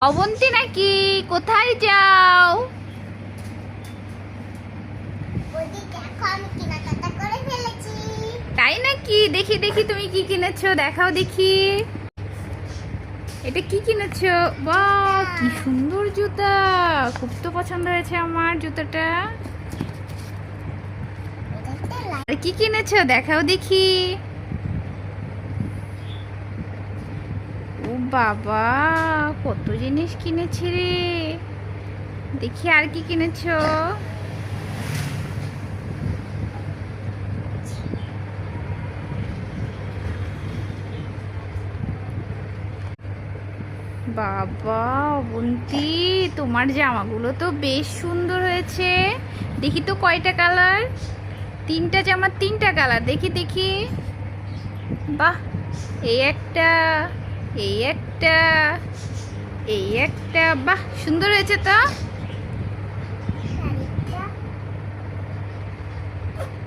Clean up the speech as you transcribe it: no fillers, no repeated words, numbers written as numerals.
অবন্তী নাকি? কোথায় যাও? তাই নাকি? দেখি দেখি তুমি কি কিনেছো, দেখাও দেখি। এটা কি কিনেছো? বাহ, কি সুন্দর জুতা! খুব তো পছন্দ হয়েছে আমার জুতাটা। আর কি কিনেছো, দেখাও দেখি। ও বাবা, কত জিনিস কিনেছি রে। দেখি আর কি কিনেছো। বাবা অবন্তী, তোমার জামাগুলো তো বেশ সুন্দর হয়েছে। দেখি তো কয়টা কালার। তিনটা জামার তিনটা কালার, দেখি দেখি। বাহ, এই একটা, এই একটা, এই একটা। বাহ, সুন্দর হয়েছে তো।